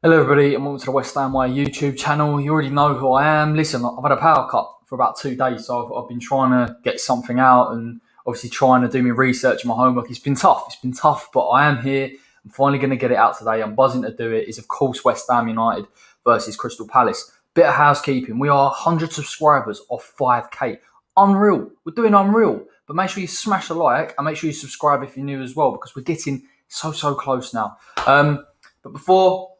Hello everybody and welcome to the West Ham Way YouTube channel. You already know who I am. Listen, I've had a power cut for about 2 days, so I've been trying to get something out and obviously trying to do my research and my homework. It's been tough, but I am here. I'm finally going to get it out today. I'm buzzing to do it. It's of course West Ham United versus Crystal Palace. Bit of housekeeping. We are 100 subscribers off 5k. Unreal. We're doing unreal. But make sure you smash a like and make sure you subscribe if you're new as well, because we're getting so close now. But before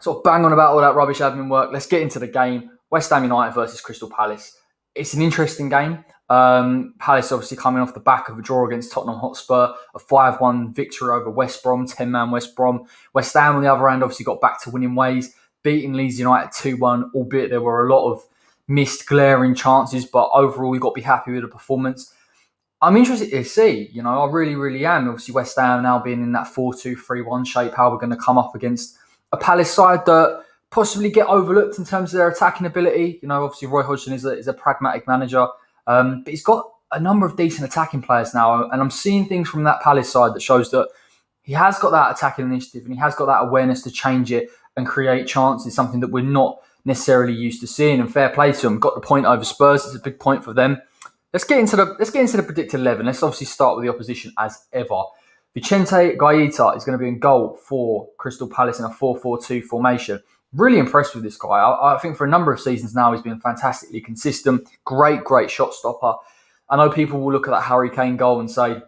sort of bang on about all that rubbish admin work, let's get into the game. West Ham United versus Crystal Palace. It's an interesting game. Palace obviously coming off the back of a draw against Tottenham Hotspur, a 5-1 victory over West Brom, 10-man West Brom. West Ham on the other hand obviously got back to winning ways, beating Leeds United 2-1, albeit there were a lot of missed glaring chances, but overall we've got to be happy with the performance. I'm interested to see, I really am. Obviously West Ham now being in that 4-2-3-1 shape, how we're going to come up against a Palace side that possibly get overlooked in terms of their attacking ability. Obviously Roy Hodgson is a pragmatic manager, but he's got a number of decent attacking players now, and I'm seeing things from that Palace side that shows that he has got that attacking initiative and he has got that awareness to change it and create chances, something that we're not necessarily used to seeing. And fair play to him, got the point over Spurs. It's a big point for them. Let's get into the predicted 11. Let's obviously start with the opposition as ever. Vicente Gaeta is going to be in goal for Crystal Palace in a 4-4-2 formation. Really impressed with this guy. I think for a number of seasons now, he's been fantastically consistent. Great shot stopper. I know people will look at that Harry Kane goal and say,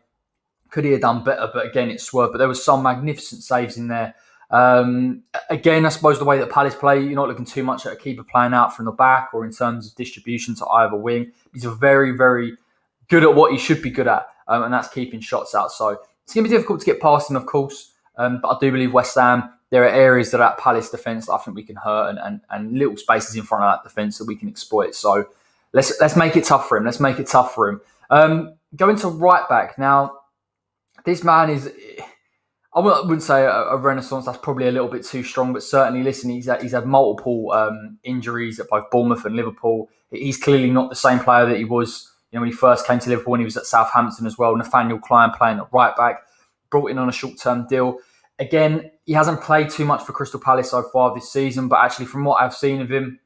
could he have done better? But again, it's swerved. But there was some magnificent saves in there. Again, I suppose the way that Palace play, you're not looking too much at a keeper playing out from the back or in terms of distribution to either wing. He's very good at what he should be good at, and that's keeping shots out. So it's going to be difficult to get past him, of course, but I do believe West Ham, there are areas that Palace defence that I think we can hurt and little spaces in front of that defence that we can exploit. So let's make it tough for him. Going to right back. Now, this man is, I wouldn't say a renaissance, that's probably a little bit too strong, but certainly, listen, he's had multiple injuries at both Bournemouth and Liverpool. He's clearly not the same player that he was when he first came to Liverpool, when he was at Southampton as well. Nathaniel Klein playing at right back, brought in on a short-term deal. Again, he hasn't played too much for Crystal Palace so far this season, but actually from what I've seen of him,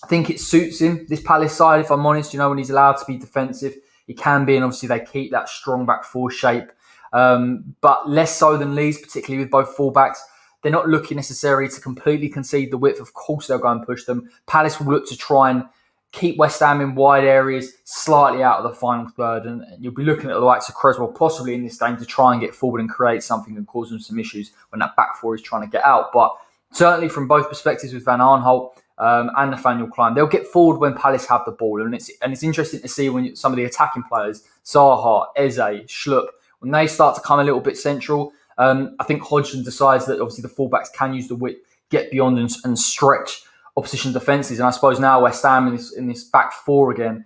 I think it suits him, this Palace side, if I'm honest. When he's allowed to be defensive, he can be, and obviously they keep that strong back four shape, but less so than Leeds, particularly with both fullbacks. They're not looking necessarily to completely concede the width. Of course, they'll go and push them. Palace will look to try and keep West Ham in wide areas, slightly out of the final third, and you'll be looking at the likes of Creswell possibly in this game to try and get forward and create something and cause them some issues when that back four is trying to get out. But certainly from both perspectives with Van Aanholt and Nathaniel Klein, they'll get forward when Palace have the ball, and it's interesting to see when some of the attacking players, Zaha, Eze, Schlupp, when they start to come a little bit central. I think Hodgson decides that obviously the fullbacks can use the width, get beyond and stretch opposition defences. And I suppose now West Ham in this back four again,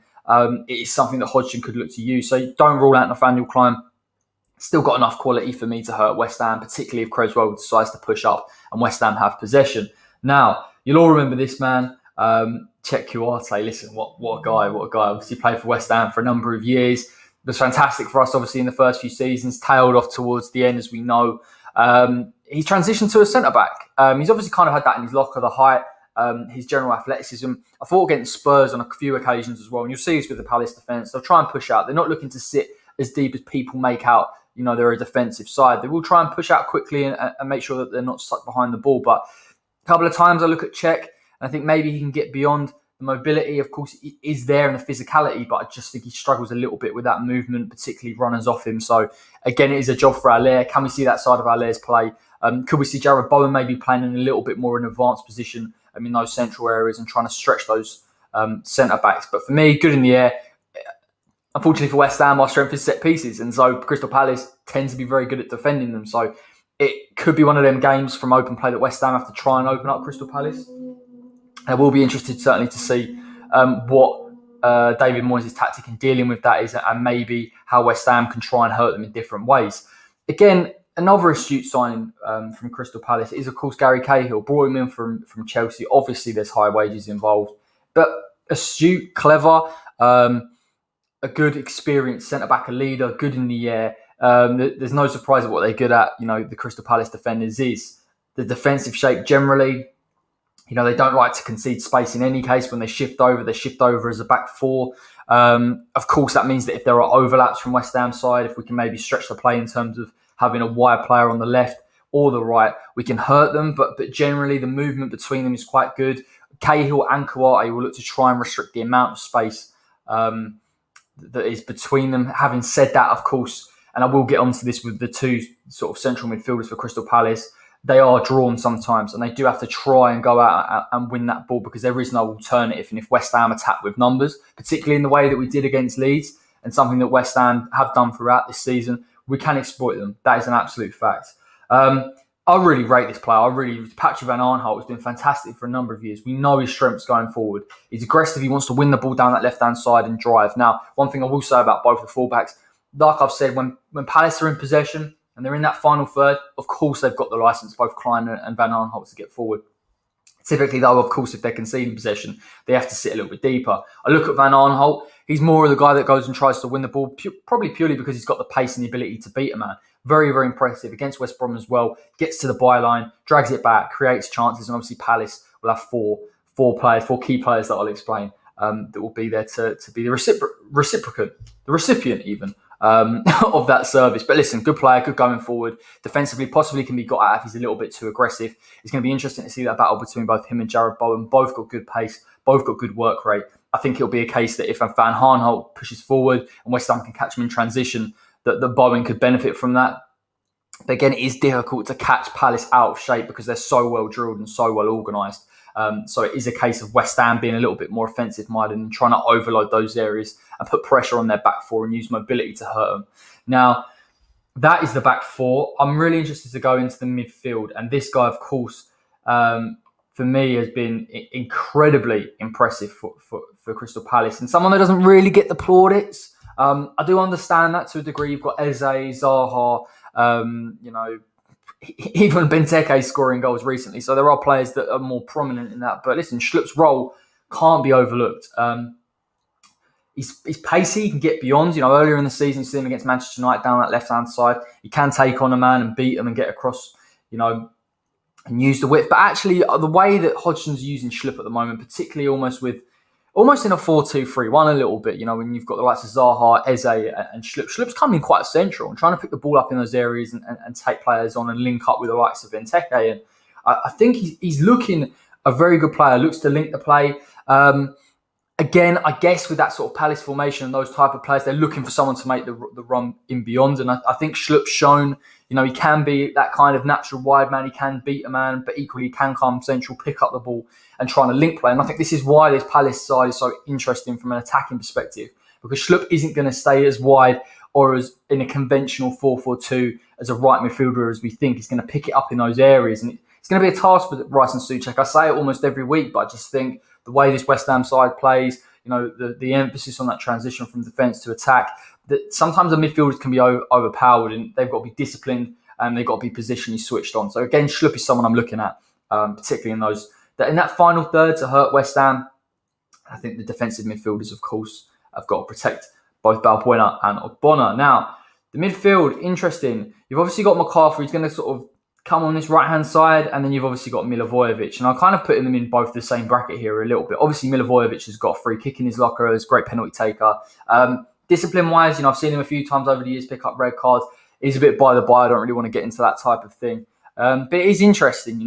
it is something that Hodgson could look to use. So don't rule out Nathaniel Klein. Still got enough quality for me to hurt West Ham, particularly if Creswell decides to push up and West Ham have possession. Now, you'll all remember this man, Czech Kuarte. Listen, what a guy. Obviously played for West Ham for a number of years. It was fantastic for us, obviously, in the first few seasons, tailed off towards the end, as we know. He transitioned to a centre-back. He's obviously kind of had that in his locker, the height, his general athleticism. I thought against Spurs on a few occasions as well, and you'll see this with the Palace defence. They'll try and push out. They're not looking to sit as deep as people make out. They're a defensive side. They will try and push out quickly and make sure that they're not stuck behind the ball. But a couple of times I look at Czech, and I think maybe he can get beyond the mobility. Of course, it is there in the physicality, but I just think he struggles a little bit with that movement, particularly runners off him. So again, it is a job for Haller. Can we see that side of Haller's play? Could we see Jarrod Bowen maybe playing in a little bit more an advanced position in those central areas and trying to stretch those centre-backs? But for me, good in the air. Unfortunately for West Ham, our strength is set pieces, and so Crystal Palace tends to be very good at defending them. So it could be one of them games from open play that West Ham have to try and open up Crystal Palace. I will be interested certainly to see what David Moyes' tactic in dealing with that is, and maybe how West Ham can try and hurt them in different ways. Again, another astute signing from Crystal Palace is, of course, Gary Cahill. Brought him in from Chelsea. Obviously, there's high wages involved, but astute, clever, a good, experienced centre-back, a leader, good in the air. There's no surprise at what they're good at. The Crystal Palace defenders is. the defensive shape generally. They don't like to concede space in any case. When they shift over as a back four. Of course, that means that if there are overlaps from West Ham's side, if we can maybe stretch the play in terms of having a wide player on the left or the right, we can hurt them. But generally, the movement between them is quite good. Cahill and Kouyaté will look to try and restrict the amount of space that is between them. Having said that, of course, and I will get onto this with the two sort of central midfielders for Crystal Palace, they are drawn sometimes and they do have to try and go out and win that ball because there is no alternative. And if West Ham attack with numbers, particularly in the way that we did against Leeds and something that West Ham have done throughout this season, we can exploit them. That is an absolute fact. I really rate this player. Patrick Van Aanholt has been fantastic for a number of years. We know his strengths going forward. He's aggressive. He wants to win the ball down that left-hand side and drive. Now, one thing I will say about both the fullbacks, like I've said, when Palace are in possession and they're in that final third, of course they've got the licence, both Klein and Van Aanholt, to get forward. Typically, though, of course, if they're conceding possession, they have to sit a little bit deeper. I look at Van Aanholt. He's more of the guy that goes and tries to win the ball, probably purely because he's got the pace and the ability to beat a man. Very, very impressive against West Brom as well. Gets to the byline, drags it back, creates chances, and obviously Palace will have four key players that I'll explain that will be there to be the recipient even of that service. But listen, good player, good going forward. Defensively, possibly can be got out if he's a little bit too aggressive. It's going to be interesting to see that battle between both him and Jarrod Bowen. Both got good pace, both got good work rate. I think it'll be a case that if Van Aanholt pushes forward and West Ham can catch him in transition, that Bowen could benefit from that. But again, it is difficult to catch Palace out of shape because they're so well drilled and so well organised. So it is a case of West Ham being a little bit more offensive-minded and trying to overload those areas and put pressure on their back four and use mobility to hurt them. Now, that is the back four. I'm really interested to go into the midfield. And this guy, of course, for me, has been incredibly impressive for Crystal Palace. And someone that doesn't really get the plaudits. I do understand that to a degree. You've got Eze, Zaha, even Benteke scoring goals recently. So there are players that are more prominent in that. But listen, Schlupp's role can't be overlooked. He's pacey, he can get beyond. Earlier in the season, you see him against Manchester United down that left-hand side. He can take on a man and beat him and get across, and use the width. But actually, the way that Hodgson's using Schlupp at the moment, particularly almost in a 4-2-3-1 a little bit, when you've got the likes of Zaha, Eze and Schlupp. Schlupp's coming quite central and trying to pick the ball up in those areas and take players on and link up with the likes of Benteke. And I think he's looking a very good player, looks to link the play. Again, I guess with that sort of Palace formation and those type of players, they're looking for someone to make the run in beyond. And I think Schlupp's shown, he can be that kind of natural wide man. He can beat a man, but equally he can come central, pick up the ball and trying to link play. And I think this is why this Palace side is so interesting from an attacking perspective, because Schlupp isn't going to stay as wide or as in a conventional 4-4-2 as a right midfielder as we think. He's going to pick it up in those areas. And it's going to be a task for Rice and Souček. I say it almost every week, but I just think the way this West Ham side plays, the emphasis on that transition from defence to attack, that sometimes the midfielders can be overpowered and they've got to be disciplined and they've got to be positionally switched on. So again, Schlupp is someone I'm looking at, particularly in that final third to hurt West Ham. I think the defensive midfielders, of course, have got to protect both Balbuena and Ogbonna. Now, the midfield, interesting. You've obviously got McCarthy. He's going to sort of come on this right-hand side, and then you've obviously got Milivojevic. And I kind of put them in both the same bracket here a little bit. Obviously, Milivojevic has got a free kick in his locker, is a great penalty taker. Discipline-wise, I've seen him a few times over the years pick up red cards. He's a bit by the by. I don't really want to get into that type of thing. But it is interesting,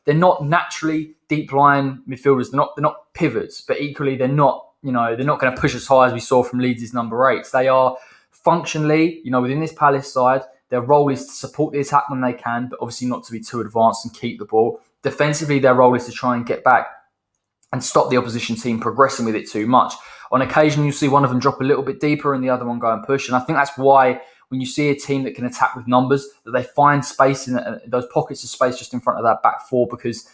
they're not naturally deep-line midfielders. They're not pivots, but equally they're not going to push as high as we saw from Leeds' number 8s. They are functionally, within this Palace side, their role is to support the attack when they can, but obviously not to be too advanced and keep the ball. Defensively, their role is to try and get back and stop the opposition team progressing with it too much. On occasion, you'll see one of them drop a little bit deeper and the other one go and push. And I think that's why when you see a team that can attack with numbers, that they find space in those pockets of space just in front of that back four, because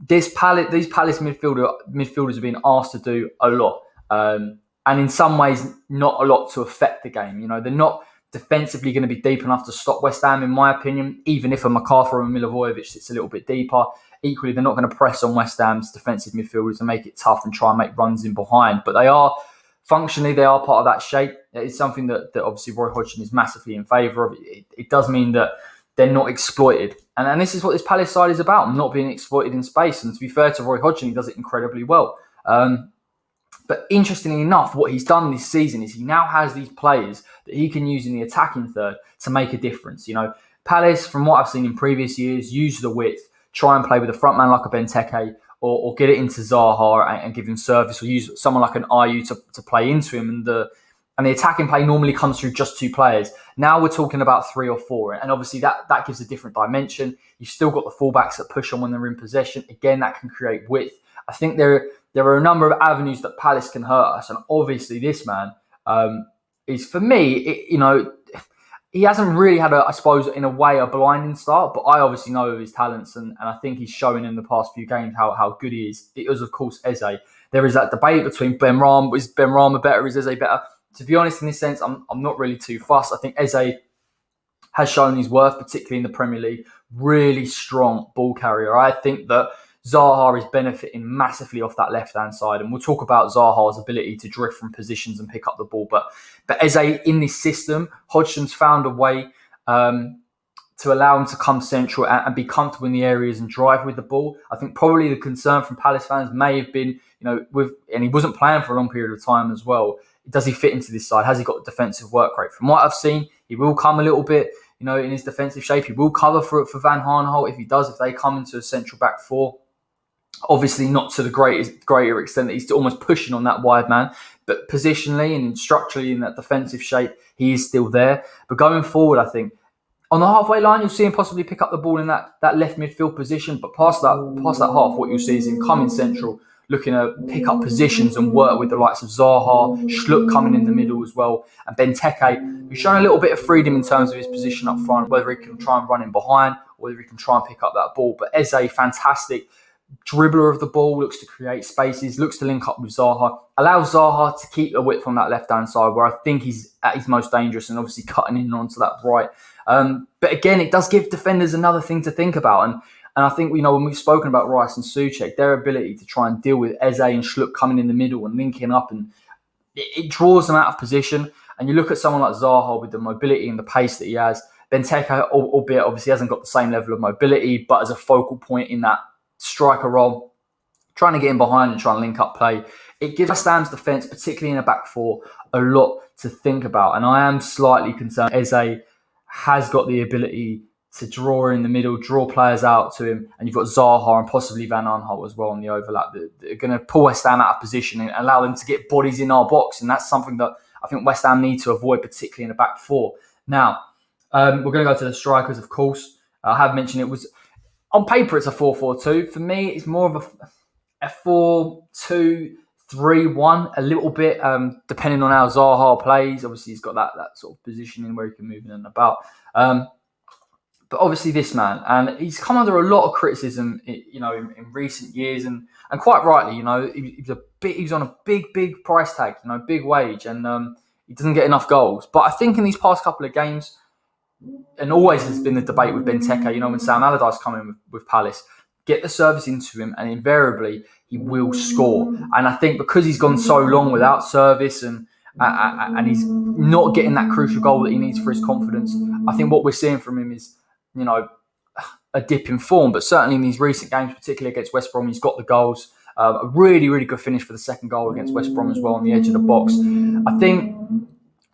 these Palace midfielders are being asked to do a lot. And in some ways, not a lot to affect the game. They're not defensively going to be deep enough to stop West Ham, in my opinion, even if a McCarthy or a Milivojevic sits a little bit deeper. Equally, they're not going to press on West Ham's defensive midfielders and make it tough and try and make runs in behind. But they are part of that shape. It's something that obviously Roy Hodgson is massively in favour of. It does mean that they're not exploited. And this is what this Palace side is about, not being exploited in space. And to be fair to Roy Hodgson, he does it incredibly well. But interestingly enough, what he's done this season is he now has these players that he can use in the attacking third to make a difference. Palace, from what I've seen in previous years, use the width, try and play with a front man like a Benteke, or get it into Zaha and give him service, or use someone like an Ayew to play into him. And the attacking play normally comes through just two players. Now we're talking about 3 or 4. And obviously that gives a different dimension. You've still got the fullbacks that push on when they're in possession. Again, that can create width. I think there are a number of avenues that Palace can hurt us. And obviously this man is, for me, he hasn't really had, I suppose, in a way, a blinding start. But I obviously know of his talents. And I think he's showing in the past few games how good he is. It was, of course, Eze. There is that debate between Benrahma. Is Benrahma better? Is Eze better? To be honest, in this sense, I'm not really too fussed. I think Eze has shown his worth, particularly in the Premier League. Really strong ball carrier. I think that Zaha is benefiting massively off that left-hand side. And we'll talk about Zaha's ability to drift from positions and pick up the ball. But Eze, in this system, Hodgson's found a way to allow him to come central and be comfortable in the areas and drive with the ball. I think probably the concern from Palace fans may have been, and he wasn't playing for a long period of time as well. Does he fit into this side? Has he got the defensive work rate? From what I've seen, he will come a little bit, in his defensive shape. He will cover for Van Aanholt if they come into a central back 4. Obviously not to the greater extent that he's almost pushing on that wide man, but positionally and structurally in that defensive shape, he is still there. But going forward, I think on the halfway line, you'll see him possibly pick up the ball in that left midfield position. But past that half, what you'll see is him coming central, looking to pick up positions and work with the likes of Zaha, Schluck coming in the middle as well, and Benteke, who's shown a little bit of freedom in terms of his position up front, whether he can try and run in behind, or whether he can try and pick up that ball. But Eze, fantastic dribbler of the ball, looks to create spaces, looks to link up with Zaha, allows Zaha to keep the width on that left-hand side where I think he's at his most dangerous, and obviously cutting in onto that right. But again, it does give defenders another thing to think about. And I think, when we've spoken about Rice and Souček, their ability to try and deal with Eze and Schluck coming in the middle and linking up, and it draws them out of position. And you look at someone like Zaha with the mobility and the pace that he has. Benteke, albeit obviously hasn't got the same level of mobility, but as a focal point in that striker role, trying to get in behind and try and link up play, it gives West Ham's defence, particularly in a back 4, a lot to think about. And I am slightly concerned Eze has got the ability to draw in the middle, draw players out to him, and you've got Zaha and possibly Van Aanholt as well on the overlap that are going to pull West Ham out of position and allow them to get bodies in our box. And that's something that I think West Ham need to avoid, particularly in the back 4. Now, we're going to go to the strikers, of course. I have mentioned it was, on paper, it's a 4-4-2. For me, it's more of a 4-2-3-1, a little bit, depending on how Zaha plays. Obviously, he's got that sort of positioning where he can move in and about. But obviously this man, and he's come under a lot of criticism, in recent years, and quite rightly. He was on a big price tag, big wage, and he doesn't get enough goals. But I think in these past couple of games, and always has been the debate with Benteke, when Sam Allardyce come in with Palace, get the service into him, and invariably he will score. And I think because he's gone so long without service and he's not getting that crucial goal that he needs for his confidence, I think what we're seeing from him is, a dip in form. But certainly in these recent games, particularly against West Brom, he's got the goals. A really, really good finish for the second goal against West Brom as well on the edge of the box. I think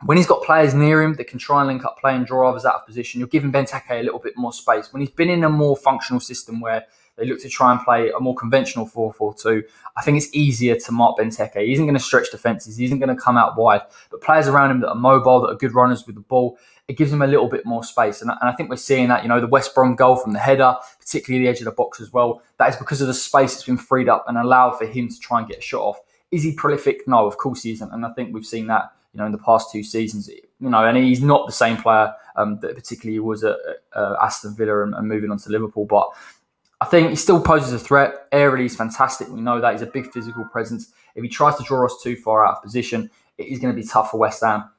when he's got players near him that can try and link up play and draw others out of position, you're giving Benteke a little bit more space. When he's been in a more functional system where they look to try and play a more conventional 4-4-2, I think it's easier to mark Benteke. He isn't going to stretch defences. He isn't going to come out wide. But players around him that are mobile, that are good runners with the ball, it gives him a little bit more space. And I think we're seeing that, the West Brom goal from the header, particularly the edge of the box as well, that is because of the space that's been freed up and allowed for him to try and get a shot off. Is he prolific? No, of course he isn't. And I think we've seen that, in the past 2 seasons, and he's not the same player that particularly he was at Aston Villa and moving on to Liverpool. But I think he still poses a threat. Aerially, he's fantastic. We know that. He's a big physical presence. If he tries to draw us too far out of position, it is going to be tough for West Ham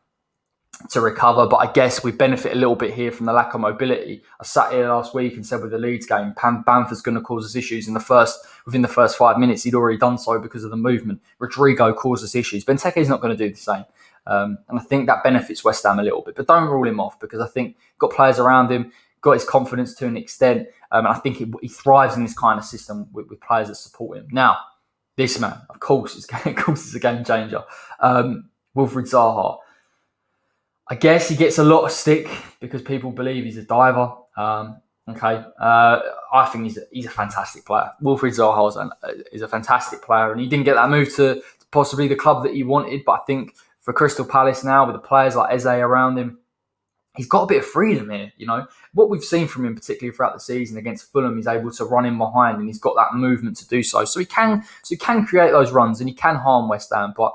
to recover. But I guess we benefit a little bit here from the lack of mobility. I sat here last week and said with the Leeds game, Bamford's going to cause us issues within the first 5 minutes. He'd already done so because of the movement. Rodrigo caused us issues. Benteke's not going to do the same. And I think that benefits West Ham a little bit. But don't rule him off, because I think got players around him, got his confidence to an extent. And I think he thrives in this kind of system with players that support him. Now, this man, of course, is a game changer. Wilfred Zaha. I guess he gets a lot of stick because people believe he's a diver. I think he's a fantastic player. Wilfred Zaha is a fantastic player, and he didn't get that move to possibly the club that he wanted. But I think for Crystal Palace now, with the players like Eze around him, he's got a bit of freedom here. What we've seen from him, particularly throughout the season against Fulham, he's able to run in behind, and he's got that movement to do so. So he can create those runs, and he can harm West Ham. But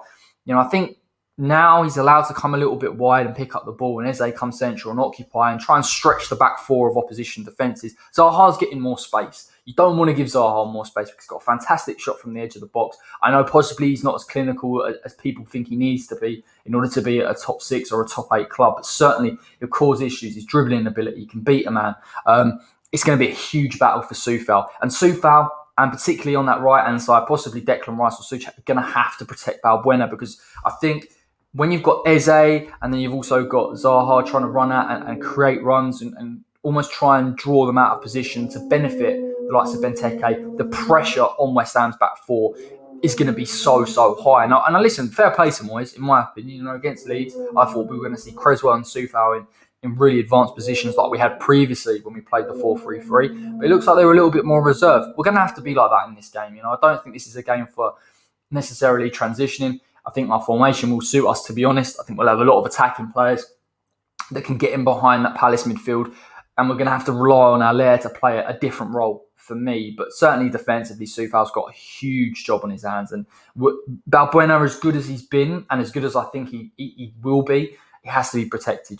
I think now he's allowed to come a little bit wide and pick up the ball, and Eze come central and occupy and try and stretch the back four of opposition defences. Zaha's getting more space. You don't want to give Zaha more space because he's got a fantastic shot from the edge of the box. I know possibly he's not as clinical as people think he needs to be in order to be at a top 6 or a top 8 club, but certainly he'll cause issues. His dribbling ability, he can beat a man. It's going to be a huge battle for Soufal. And Soufal, and particularly on that right-hand side, possibly Declan Rice or Suchek, are going to have to protect Balbuena, because I think when you've got Eze and then you've also got Zaha trying to run out and create runs and almost try and draw them out of position to benefit the likes of Benteke, the pressure on West Ham's back four is going to be so high. And I listen, fair play to Moyes, in my opinion. Against Leeds, I thought we were going to see Creswell and Soufal in really advanced positions like we had previously when we played the 4-3-3. But it looks like they were a little bit more reserved. We're going to have to be like that in this game. I don't think this is a game for necessarily transitioning. I think our formation will suit us, to be honest. I think we'll have a lot of attacking players that can get in behind that Palace midfield. And we're going to have to rely on Haller to play a different role for me. But certainly defensively, Soufal's got a huge job on his hands. And Balbuena, as good as he's been and as good as I think he will be, he has to be protected.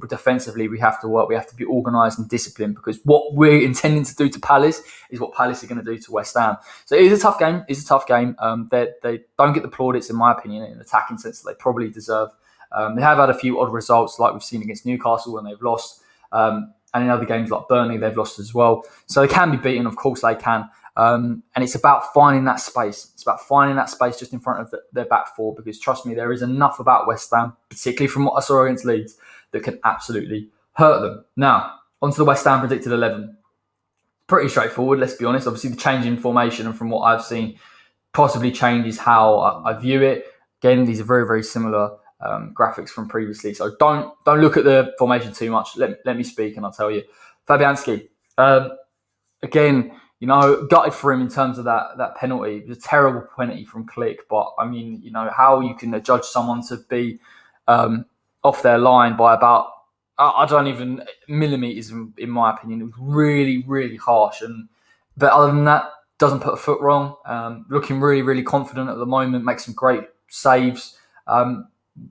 Defensively, we have to work. We have to be organised and disciplined, because what we're intending to do to Palace is what Palace are going to do to West Ham. So it is a tough game. It's a tough game. They don't get the plaudits, in my opinion, in an attacking sense that they probably deserve. They have had a few odd results, like we've seen against Newcastle when they've lost. And in other games like Burnley, they've lost as well. So they can be beaten, of course they can. And it's about finding that space. It's about finding that space just in front of their back four, because trust me, there is enough about West Ham, particularly from what I saw against Leeds, that can absolutely hurt them. Now, onto the West Ham predicted 11. Pretty straightforward, let's be honest. Obviously, the change in formation, and from what I've seen, possibly changes how I view it. Again, these are very, very similar graphics from previously. So don't look at the formation too much. Let me speak and I'll tell you. Fabianski, again, gutted for him in terms of that penalty. It was a terrible penalty from Click, but I mean, how you can judge someone to be off their line by about, I don't even, millimetres in my opinion. It was really, really harsh. But other than that, doesn't put a foot wrong. Looking really, really confident at the moment, makes some great saves.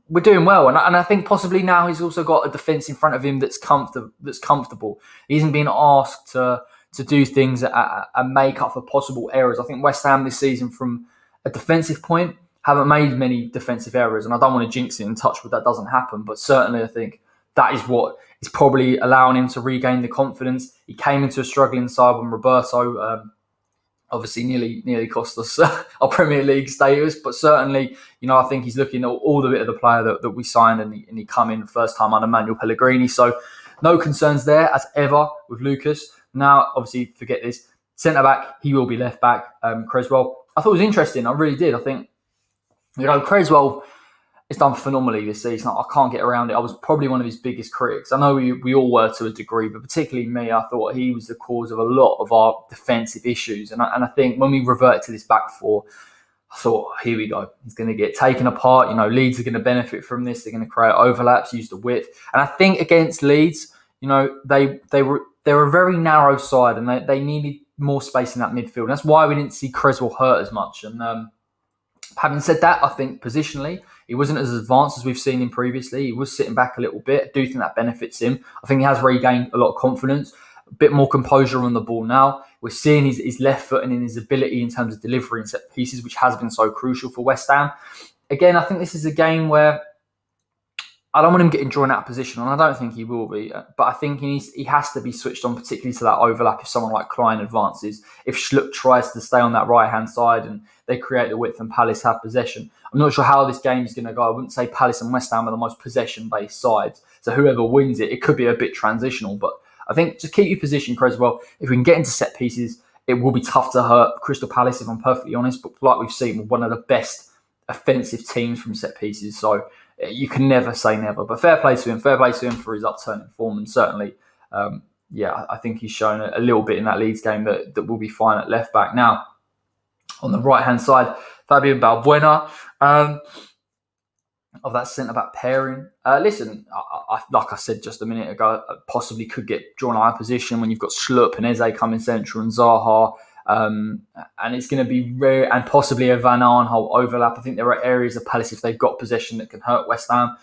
We're doing well, and I think possibly now he's also got a defence in front of him that's comfortable. He isn't being asked to do things and make up for possible errors. I think West Ham this season, from a defensive point, haven't made many defensive errors, and I don't want to jinx it and touch wood that doesn't happen, but certainly I think that is what is probably allowing him to regain the confidence. He came into a struggling side when Roberto obviously nearly cost us our Premier League status, but certainly, I think he's looking at all the bit of the player that we signed, and he come in first time under Manuel Pellegrini. So no concerns there as ever with Lucas. Now, obviously, forget this. Centre-back, he will be left-back. Creswell, I thought it was interesting. I really did. I think, Creswell has done phenomenally this season. I can't get around it. I was probably one of his biggest critics. I know we all were to a degree, but particularly me, I thought he was the cause of a lot of our defensive issues. And I think when we revert to this back four, I thought, here we go. He's going to get taken apart. Leeds are going to benefit from this. They're going to create overlaps, use the width. And I think against Leeds, they were a very narrow side, and they needed more space in that midfield. And that's why we didn't see Creswell hurt as much. And having said that, I think positionally, he wasn't as advanced as we've seen him previously. He was sitting back a little bit. I do think that benefits him. I think he has regained a lot of confidence, a bit more composure on the ball now. We're seeing his left foot and in his ability in terms of delivering set pieces, which has been so crucial for West Ham. Again, I think this is a game where I don't want him getting drawn out of position, and I don't think he will be. But I think he has to be switched on, particularly to that overlap if someone like Klein advances. If Schluck tries to stay on that right-hand side and they create the width and Palace have possession. I'm not sure how this game is going to go. I wouldn't say Palace and West Ham are the most possession-based sides. So whoever wins it, it could be a bit transitional. But I think just keep your position, Creswell. If we can get into set pieces, it will be tough to hurt Crystal Palace, if I'm perfectly honest. But like we've seen, we're one of the best offensive teams from set pieces. So you can never say never. But fair play to him. Fair play to him for his upturning form. And certainly, I think he's shown a little bit in that Leeds game that will be fine at left back. Now, on the right-hand side, Fabian Balbuena. Of that centre-back pairing. Listen, I, like I said just a minute ago, I possibly could get drawn out of position when you've got Schlupp and Eze coming central and Zaha. And it's going to be rare and possibly a Van Aanholt overlap. I think there are areas of Palace, if they've got possession, that can hurt West Ham.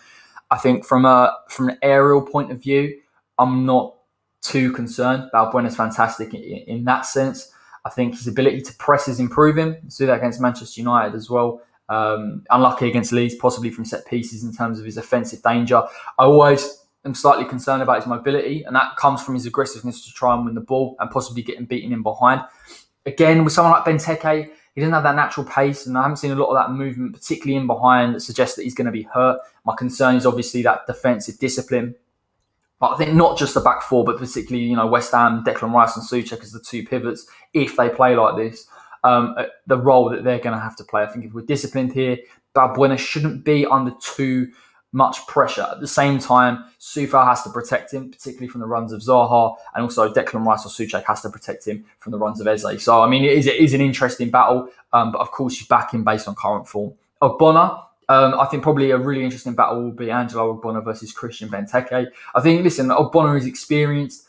I think from an aerial point of view, I'm not too concerned. Balbuena's fantastic in that sense. I think his ability to press is improving. Let's do that against Manchester United as well. Unlucky against Leeds, possibly from set pieces in terms of his offensive danger. I always am slightly concerned about his mobility, and that comes from his aggressiveness to try and win the ball and possibly getting beaten in behind. Again, with someone like Benteke, he doesn't have that natural pace, and I haven't seen a lot of that movement, particularly in behind, that suggests that he's going to be hurt. My concern is obviously that defensive discipline. But I think not just the back four, but particularly, West Ham, Declan Rice and Souček as the two pivots, if they play like this, the role that they're going to have to play. I think if we're disciplined here, Balbuena shouldn't be under too much pressure. At the same time, Soufal has to protect him, particularly from the runs of Zaha, and also Declan Rice or Souček has to protect him from the runs of Eze. So, I mean, it is an interesting battle, but of course, you back him based on current form. Ogbonna, I think probably a really interesting battle will be Angelo Ogbonna versus Christian Benteke. I think, listen, Ogbonna is experienced,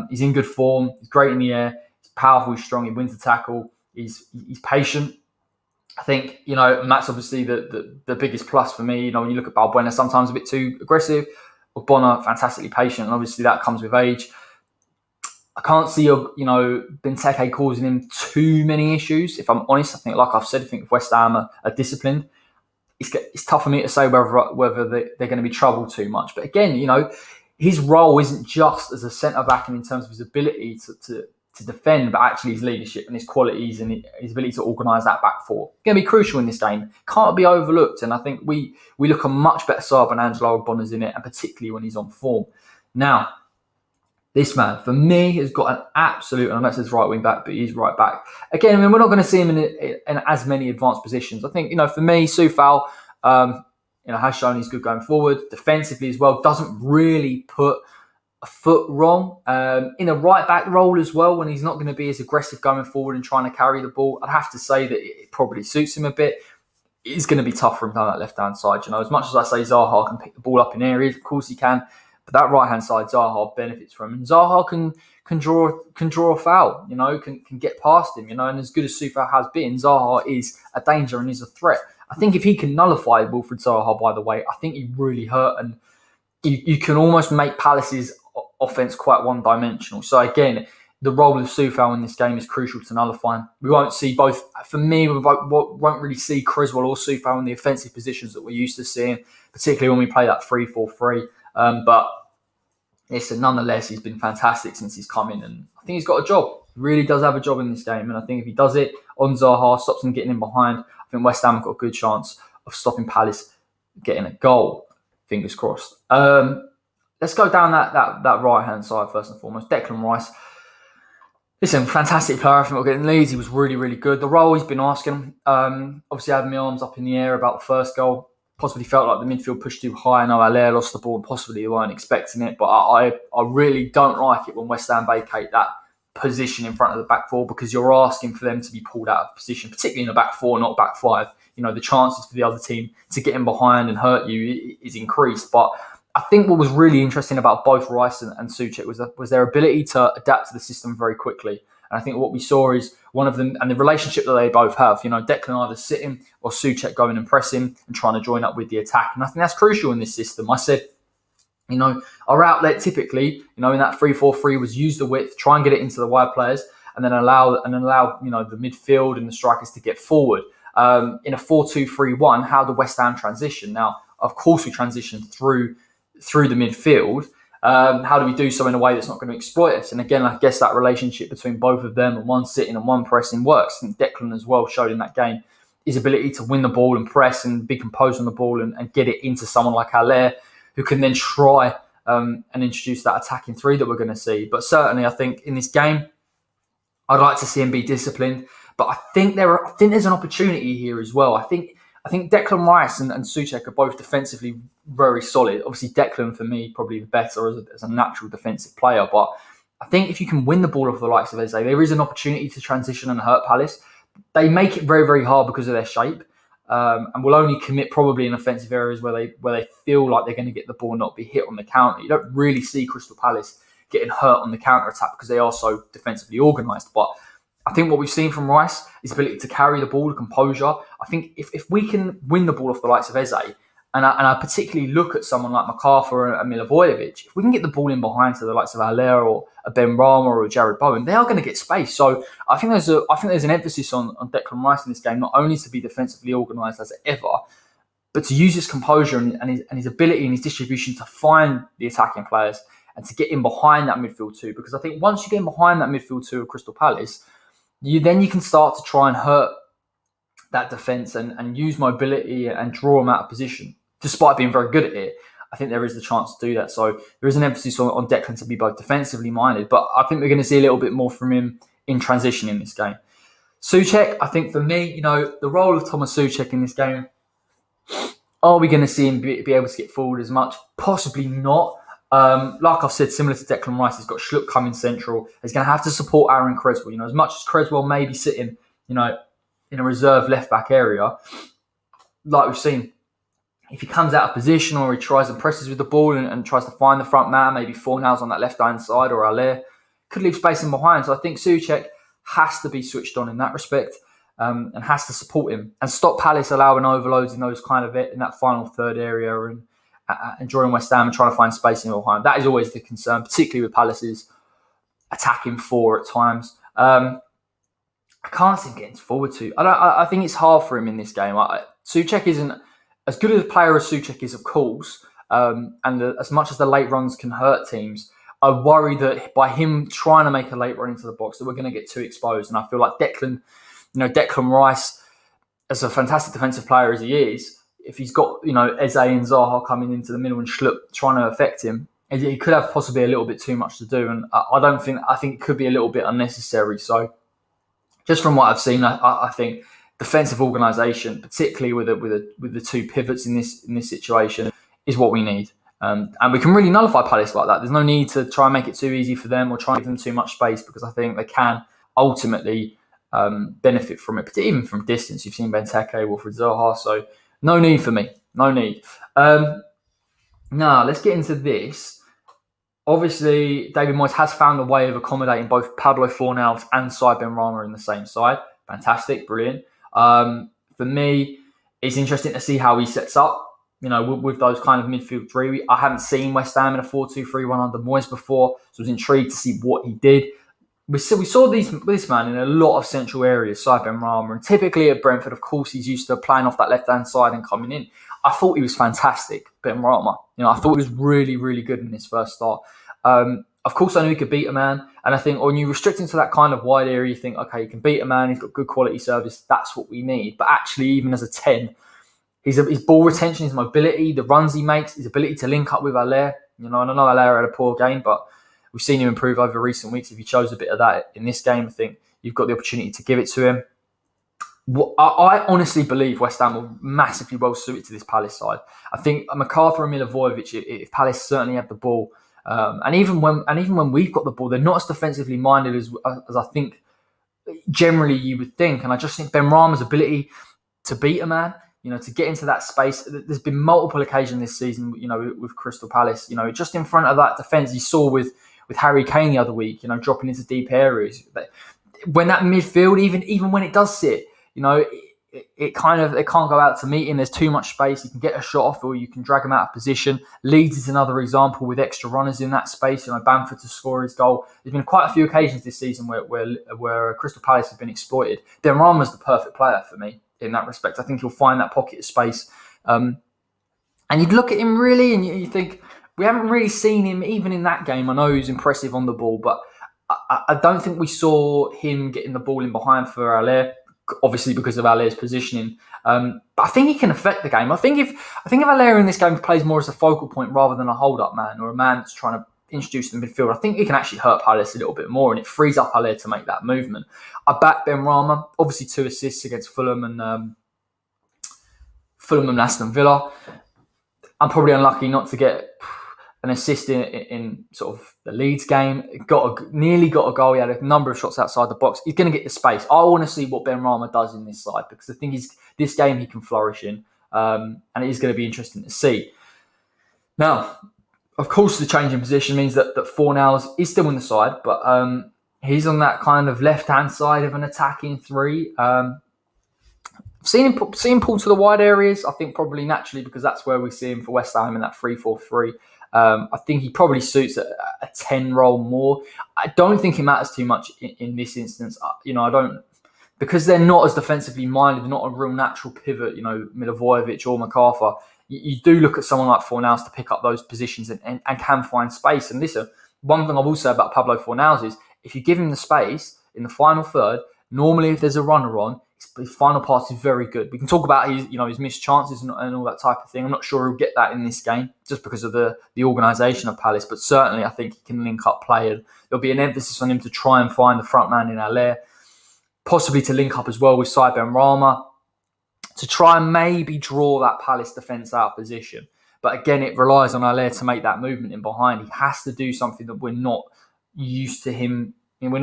he's in good form, he's great in the air, he's powerful, he's strong, he wins the tackle, he's patient. I think, and that's obviously the biggest plus for me. When you look at Balbuena, sometimes a bit too aggressive. Ogbonna, fantastically patient, and obviously that comes with age. I can't see, Benteke causing him too many issues. If I'm honest, I think, like I've said, I think if West Ham are disciplined, it's tough for me to say whether they're going to be troubled too much. But again, his role isn't just as a centre-back and in terms of his ability to defend, but actually his leadership and his qualities and his ability to organise that back four. Going to be crucial in this game. Can't be overlooked. And I think we look a much better side when Angelo Ogbonna's in it, and particularly when he's on form. Now, this man, for me, has got an absolute, and I know it says right wing back, but he's right back. Again, we're not going to see him in as many advanced positions. I think, for me, Soufal, has shown he's good going forward. Defensively as well, doesn't really put a foot wrong. In a right back role as well, when he's not going to be as aggressive going forward and trying to carry the ball, I'd have to say that it probably suits him a bit. It's going to be tough for him down that left-hand side. As much as I say Zaha can pick the ball up in areas, of course he can, but that right-hand side Zaha benefits from him. And Zaha can draw a foul, can get past him, and as good as Soufal has been, Zaha is a danger and is a threat. I think if he can nullify Wilfred Zaha, by the way, I think he really hurt, and you can almost make Palace's offense quite one-dimensional. So again, the role of Soufal in this game is crucial to nullifying. We won't see both. For me, we won't really see Creswell or Soufal in the offensive positions that we're used to seeing, particularly when we play that 3-4-3. But listen, nonetheless, he's been fantastic since he's come in, and I think he's got a job. He really does have a job in this game, and I think if he does it on Zaha, stops him getting in behind, I think West Ham have got a good chance of stopping Palace getting a goal. Fingers crossed. Let's go down that right-hand side first and foremost. Declan Rice. Listen, fantastic player from getting Leeds. He was really, really good. The role he's been asking, obviously I had my arms up in the air about the first goal. Possibly felt like the midfield pushed too high. I know Haller lost the ball and possibly they weren't expecting it. But I really don't like it when West Ham vacate that position in front of the back four, because you're asking for them to be pulled out of position, particularly in the back four, not back five. The chances for the other team to get in behind and hurt you is increased. But I think what was really interesting about both Rice and Souček was their ability to adapt to the system very quickly. And I think what we saw is one of them, and the relationship that they both have, Declan either sitting or Souček going and pressing and trying to join up with the attack. And I think that's crucial in this system. I said, our outlet typically, in that 3-4-3 was use the width, try and get it into the wide players, and then allow the midfield and the strikers to get forward. In a 4-2-3-1, how do West Ham transition? Now, of course, we transition through the midfield. How do we do so in a way that's not going to exploit us? And again, I guess that relationship between both of them and one sitting and one pressing works. And Declan as well showed in that game his ability to win the ball and press and be composed on the ball and get it into someone like Haller, who can then try and introduce that attacking three that we're going to see. But certainly, I think in this game, I'd like to see him be disciplined. But I think there's an opportunity here as well. I think Declan Rice and Souček are both defensively very solid. Obviously, Declan, for me, probably the better as a natural defensive player. But I think if you can win the ball off the likes of Eze, there is an opportunity to transition and hurt Palace. They make it very, very hard because of their shape, and will only commit probably in offensive areas where they feel like they're going to get the ball, not be hit on the counter. You don't really see Crystal Palace getting hurt on the counter attack because they are so defensively organised. But I think what we've seen from Rice is ability to carry the ball, the composure. I think if we can win the ball off the likes of Eze, and I particularly look at someone like MacArthur and Milivojevic, if we can get the ball in behind to the likes of Haller or a Benrahma or a Jarrod Bowen, they are going to get space. So I think there's an emphasis on Declan Rice in this game, not only to be defensively organised as ever, but to use his composure and his ability and his distribution to find the attacking players and to get in behind that midfield two. Because I think once you get in behind that midfield two of Crystal Palace, you can start to try and hurt that defence and use mobility and draw them out of position. Despite being very good at it, I think there is the chance to do that. So there is an emphasis on Declan to be both defensively minded, but I think we're going to see a little bit more from him in transition in this game. Souček, I think for me, the role of Thomas Souček in this game, are we going to see him be able to get forward as much? Possibly not. Like I've said, similar to Declan Rice, he's got Schlupp coming central. He's going to have to support Aaron Creswell. As much as Creswell may be sitting, in a reserve left-back area, like we've seen, if he comes out of position or he tries and presses with the ball and tries to find the front man, maybe Fornals on that left-hand side or Haller, could leave space in behind. So I think Souček has to be switched on in that respect and has to support him and stop Palace allowing overloads in those in that final third area and drawing West Ham and trying to find space in behind. That is always the concern, particularly with Palace's attacking four at times. I can't see him getting forward to. I think it's hard for him in this game. Souček isn't as good as a player as Souček is, of course, and as much as the late runs can hurt teams, I worry that by him trying to make a late run into the box, that we're going to get too exposed. And I feel like Declan Rice, as a fantastic defensive player as he is, if he's got Eze and Zaha coming into the middle and Schlupp trying to affect him, he could have possibly a little bit too much to do. And I think it could be a little bit unnecessary. So just from what I've seen, I think defensive organisation, particularly with the two pivots in this situation, is what we need. And we can really nullify Palace like that. There's no need to try and make it too easy for them or try and give them too much space, because I think they can ultimately benefit from it, but even from distance. You've seen Benteke, Wilfred Zaha, so no need for me. No need. Now, let's get into this. Obviously, David Moyes has found a way of accommodating both Pablo Fornals and Said Benrahma in the same side. Fantastic, brilliant. For me, it's interesting to see how he sets up, with those kind of midfield three. I haven't seen West Ham in a 4-2-3-1 under Moyes before, so I was intrigued to see what he did. We saw this man in a lot of central areas, Said Benrahma, and typically at Brentford, of course, he's used to playing off that left-hand side and coming in. I thought he was fantastic, Benrahma. I thought he was really, really good in his first start. Of course, I knew he could beat a man, and I think when you restrict him to that kind of wide area, you think, okay, he can beat a man, he's got good quality service, that's what we need. But actually, even as a 10, his ball retention, his mobility, the runs he makes, his ability to link up with Haller. And I know Haller had a poor game, but we've seen him improve over recent weeks. If he chose a bit of that in this game, I think you've got the opportunity to give it to him. I honestly believe West Ham are massively well suited to this Palace side. I think MacArthur and Milivojevic, if Palace certainly have the ball, and even when we've got the ball, they're not as defensively minded as I think generally you would think. And I just think Benrahma's ability to beat a man, to get into that space. There's been multiple occasions this season, with Crystal Palace, just in front of that defence. You saw with Harry Kane the other week, dropping into deep areas. When that midfield, even when it does sit, it can't go out to meet him. There's too much space. You can get a shot off, or you can drag him out of position. Leeds is another example with extra runners in that space. Bamford to score his goal. There's been quite a few occasions this season where Crystal Palace has been exploited. Benrahma's the perfect player for me in that respect. I think he'll find that pocket of space. And you'd look at him really, and you think, we haven't really seen him even in that game. I know he was impressive on the ball, but I don't think we saw him getting the ball in behind for Haller. obviously because of Haller's positioning. But I think he can affect the game. I think if Haller in this game plays more as a focal point rather than a hold-up man or a man that's trying to introduce the midfield, I think he can actually hurt Palace a little bit more, and it frees up Haller to make that movement. I back Benrahma, obviously 2 assists against Fulham and Aston Villa. I'm probably unlucky not to get an assist in sort of the Leeds game. Nearly got a goal. He had a number of shots outside the box. He's going to get the space. I want to see what Benrahma does in this side, because the thing is, this game he can flourish in, and it is going to be interesting to see. Now, of course, the change in position means that Fornals is still in the side, but he's on that kind of left-hand side of an attacking 3. Seen him pull to the wide areas, I think probably naturally, because that's where we see him for West Ham in that 3-4-3. I think he probably suits a 10 role more. I don't think it matters too much in this instance. I don't, because they're not as defensively minded, not a real natural pivot, Milivojevic or MacArthur. You do look at someone like Fornals to pick up those positions and can find space. And listen, one thing I will say about Pablo Fornals is, if you give him the space in the final third, normally if there's a runner on, his final pass is very good. We can talk about his missed chances and all that type of thing. I'm not sure he'll get that in this game just because of the organisation of Palace, but certainly I think he can link up play, and there'll be an emphasis on him to try and find the front man in Haller, possibly to link up as well with Said Benrahma, to try and maybe draw that Palace defence out of position. But again, it relies on Haller to make that movement in behind. He has to do something that we're not used to him. We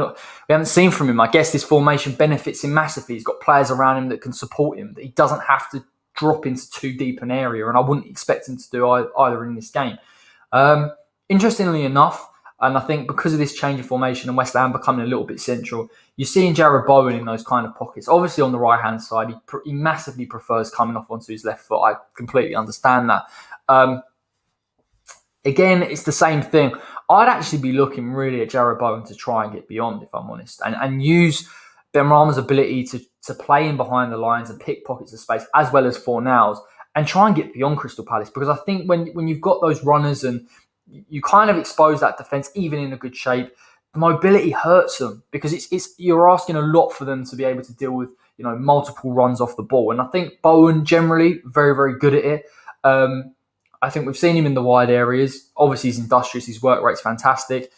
haven't seen from him. I guess this formation benefits him massively. He's got players around him that can support him, that he doesn't have to drop into too deep an area, and I wouldn't expect him to do either in this game. Interestingly enough, and I think because of this change of formation and West Ham becoming a little bit central, you're seeing Jarrod Bowen in those kind of pockets. Obviously on the right-hand side, he massively prefers coming off onto his left foot. I completely understand that. Again, it's the same thing. I'd actually be looking really at Jarrod Bowen to try and get beyond, if I'm honest, and use Benrahma's ability to play in behind the lines and pick pockets of space, as well as Fornals, and try and get beyond Crystal Palace. Because I think when you've got those runners and you kind of expose that defence, even in a good shape, the mobility hurts them, because you're asking a lot for them to be able to deal with multiple runs off the ball. And I think Bowen generally very, very good at it. I think we've seen him in the wide areas. Obviously, he's industrious. His work rate's fantastic.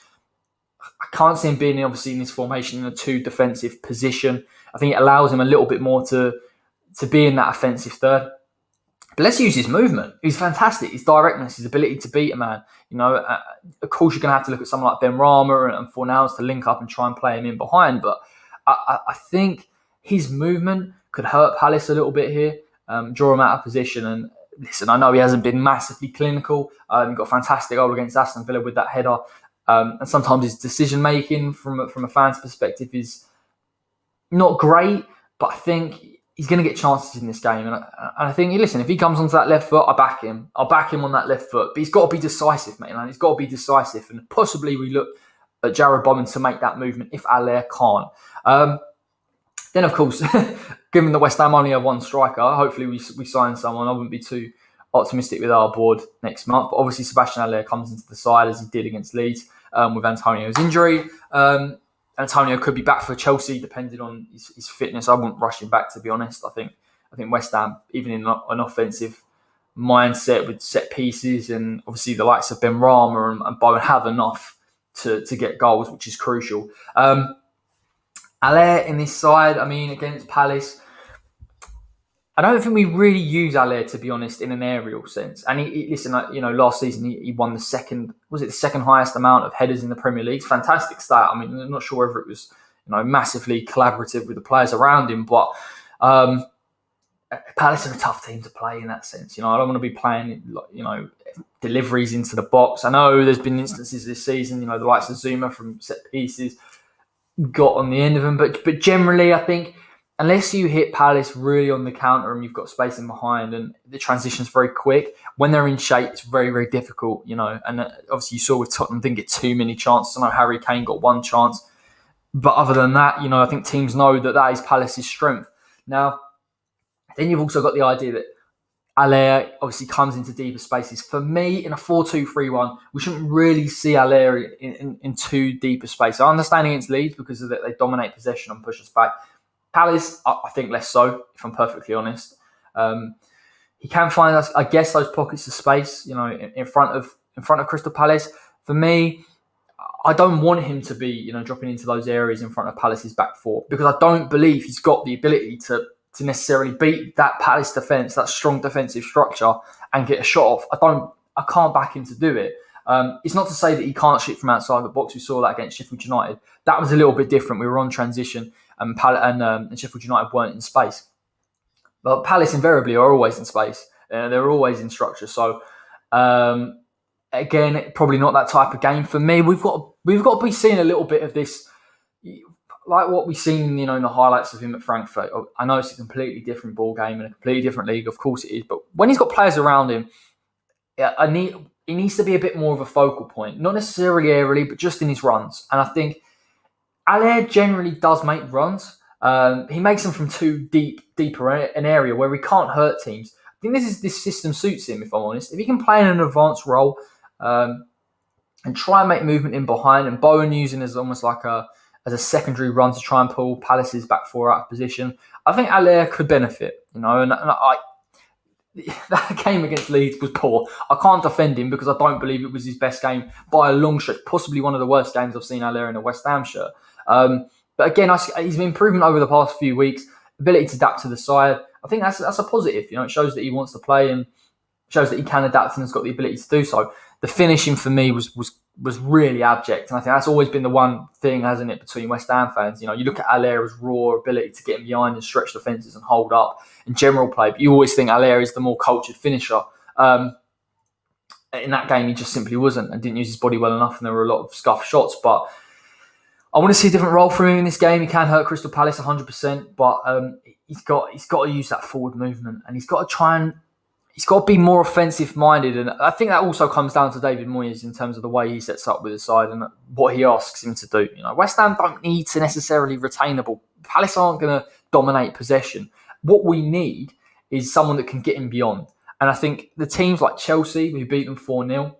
I can't see him being obviously in this formation in a 2 defensive position. I think it allows him a little bit more to be in that offensive third. But let's use his movement. He's fantastic. His directness, his ability to beat a man. Of course, you're going to have to look at someone like Benrahma and Fornals to link up and try and play him in behind. But I think his movement could hurt Palace a little bit here, draw him out of position. And listen, I know he hasn't been massively clinical. He got a fantastic goal against Aston Villa with that header. And sometimes his decision-making from a fan's perspective is not great, but I think he's going to get chances in this game. And I think, listen, if he comes onto that left foot, I back him. I'll back him on that left foot. But he's got to be decisive, mate. He's got to be decisive. And possibly we look at Jarrod Bowen to make that movement if Haller can't. Then, of course, given that West Ham only have 1 striker, hopefully we sign someone. I wouldn't be too optimistic with our board next month. But obviously, Sebastien Haller comes into the side as he did against Leeds with Antonio's injury. Antonio could be back for Chelsea, depending on his fitness. I wouldn't rush him back, to be honest. I think West Ham, even in an offensive mindset with set pieces, and obviously the likes of Benrahma and Bowen have enough to get goals, which is crucial. Haller in this side, against Palace, I don't think we really use Haller, to be honest, in an aerial sense. And last season he won the second highest amount of headers in the Premier League. Fantastic stat. I'm not sure whether it was massively collaborative with the players around him, but Palace are a tough team to play in that sense. I don't want to be playing deliveries into the box. I know there's been instances this season, the likes of Zuma from set pieces got on the end of them, but generally I think, unless you hit Palace really on the counter and you've got space in behind and the transition's very quick, when they're in shape, it's very, very difficult, And obviously you saw with Tottenham, didn't get too many chances. I know Harry Kane got 1 chance. But other than that, I think teams know that is Palace's strength. Now, then you've also got the idea that Haller obviously comes into deeper spaces. For me, in a 4-2-3-1, we shouldn't really see Haller in too deeper space. I understand against Leeds because of that they dominate possession and push us back. Palace, I think less so, if I'm perfectly honest. He can find us, I guess, those pockets of space, in front of Crystal Palace. For me, I don't want him to be, dropping into those areas in front of Palace's back four, because I don't believe he's got the ability to necessarily beat that Palace defence, that strong defensive structure, and get a shot off. I can't back him to do it. It's not to say that he can't shoot from outside the box. We saw that against Sheffield United. That was a little bit different. We were on transition, and Sheffield United weren't in space. But Palace invariably are always in space. They're always in structure. So again, probably not that type of game for me. We've got to be seeing a little bit of this, like what we've seen, in the highlights of him at Frankfurt. I know it's a completely different ball game and a completely different league. Of course it is. But when he's got players around him, he needs to be a bit more of a focal point. Not necessarily aerially, but just in his runs. And I think Haller generally does make runs. He makes them from too deeper an area where he can't hurt teams. I think this system suits him, if I'm honest. If he can play in an advanced role and try and make movement in behind, and Bowen using as almost like as a secondary run to try and pull Palace's back four out of position, I think Haller could benefit. And that game against Leeds was poor. I can't defend him because I don't believe it was his best game by a long stretch. Possibly one of the worst games I've seen Haller in a West Ham shirt. But again, he's been improving over the past few weeks. Ability to adapt to the side. I think that's a positive. It shows that he wants to play and shows that he can adapt and has got the ability to do so. The finishing for me was really abject, and I think that's always been the one thing, hasn't it, between West Ham fans. You look at Haller's raw ability to get in behind and stretch defences and hold up in general play, but you always think Haller is the more cultured finisher. In that game, he just simply wasn't and didn't use his body well enough, and there were a lot of scuffed shots. But I want to see a different role for him in this game. He can hurt Crystal Palace 100%, but he's got to use that forward movement, and he's got to be more offensive minded. And I think that also comes down to David Moyes in terms of the way he sets up with his side and what he asks him to do. West Ham don't need to necessarily retain the ball. Palace aren't going to dominate possession. What we need is someone that can get him beyond. And I think the teams like Chelsea, who beat them 4-0,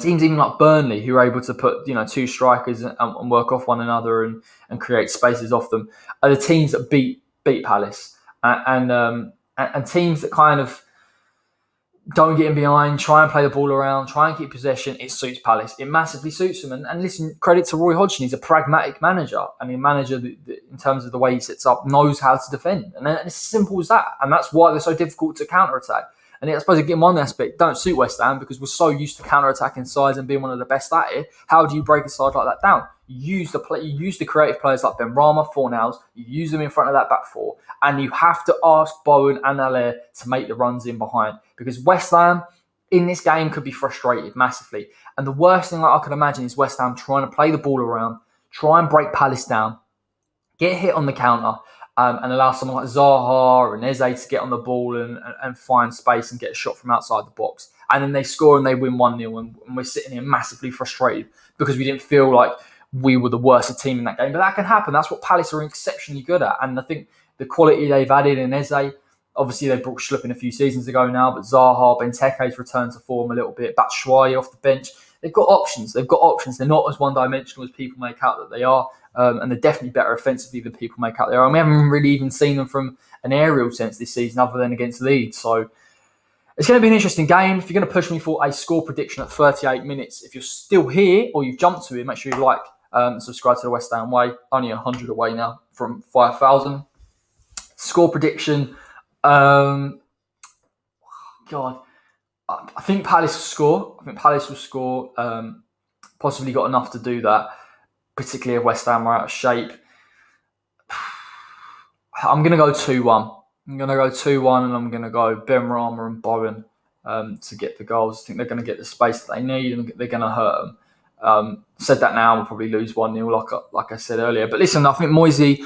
teams even like Burnley, who are able to put, two strikers and work off one another and create spaces off them, are the teams that beat Palace. And teams that kind of don't get in behind, try and play the ball around, try and keep possession, it suits Palace. It massively suits them. And listen, credit to Roy Hodgson. He's a pragmatic manager. And a manager that, in terms of the way he sets up, knows how to defend. And it's as simple as that. And that's why they're so difficult to counter-attack. And I suppose, again, one aspect don't suit West Ham because we're so used to counter-attacking sides and being one of the best at it. How do you break a side like that down? You use the creative players like Benrahma, Fornals. You use them in front of that back four, and you have to ask Bowen and Haller to make the runs in behind, because West Ham in this game could be frustrated massively. And the worst thing I could imagine is West Ham trying to play the ball around, try and break Palace down, get hit on the counter, and allow someone like Zaha and Eze to get on the ball and find space and get a shot from outside the box. And then they score and they win 1-0, and we're sitting here massively frustrated because we didn't feel like we were the worst team in that game. But that can happen. That's what Palace are exceptionally good at. And I think the quality they've added in Eze, obviously they brought Schlupp in a few seasons ago now, but Zaha, Benteke's returned to form a little bit, Batshuayi off the bench. They've got options. They're not as one-dimensional as people make out that they are. And they're definitely better offensively than people make out they are. And we haven't really even seen them from an aerial sense this season other than against Leeds. So it's going to be an interesting game. If you're going to push me for a score prediction at 38 minutes, if you're still here or you've jumped to it, make sure you like, subscribe to the West Ham Way. Only 100 away now from 5,000. Score prediction. God, I think Palace will score. Possibly got enough to do that, particularly if West Ham are out of shape. I'm going to go 2-1. I'm going to go 2-1, and I'm going to go Benrahma and Bowen to get the goals. I think they're going to get the space that they need, and they're going to hurt them. Said that now, we'll probably lose 1-0, like I said earlier. But listen, I think Moisey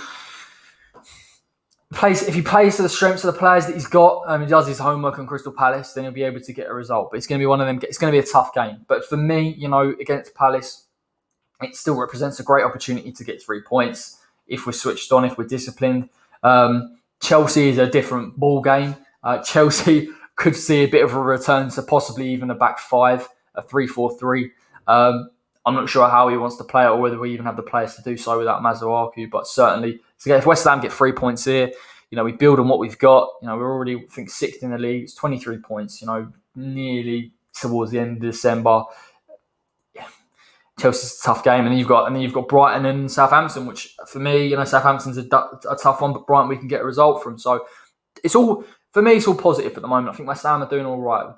if he plays to the strengths of the players that he's got, he does his homework on Crystal Palace, then he'll be able to get a result. But it's going to be one of them. It's going to be a tough game. But for me, against Palace, it still represents a great opportunity to get 3 points if we're switched on, if we're disciplined. Chelsea is a different ball game. Chelsea could see a bit of a return to possibly even a back five, a 3-4-3. I'm not sure how he wants to play it or whether we even have the players to do so without Masuaku, but certainly So if West Ham get 3 points here, we build on what we've got. We're already, I think, 6th in the league. It's 23 points, nearly towards the end of December. Chelsea's a tough game, and then you've got Brighton and Southampton, which for me, Southampton's a tough one, but Brighton we can get a result from. So it's all positive at the moment. I think West Ham are doing all right.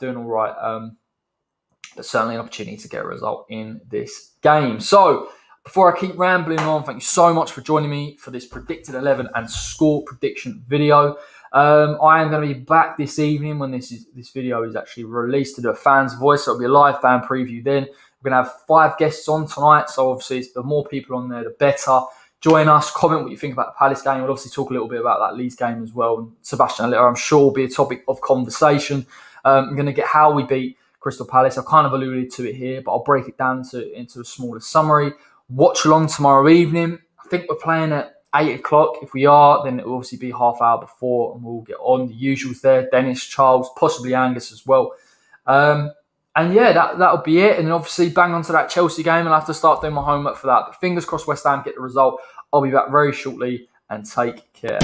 But certainly an opportunity to get a result in this game. So before I keep rambling on, thank you so much for joining me for this predicted 11 and score prediction video. I am going to be back this evening when this video is actually released to do a fan's voice. So it'll be a live fan preview then. We're going to have 5 guests on tonight, so obviously the more people on there, the better. Join us, comment what you think about the Palace game. We'll obviously talk a little bit about that Leeds game as well. And Sebastien Haller, I'm sure, will be a topic of conversation. I'm going to get how we beat Crystal Palace. I've kind of alluded to it here, but I'll break it down into a smaller summary. Watch along tomorrow evening. I think we're playing at 8 o'clock. If we are, then it will obviously be half hour before, and we'll get on. The usuals there, Dennis, Charles, possibly Angus as well. And yeah, that'll be it. And obviously bang onto that Chelsea game. I'll have to start doing my homework for that. But fingers crossed West Ham get the result. I'll be back very shortly, and take care.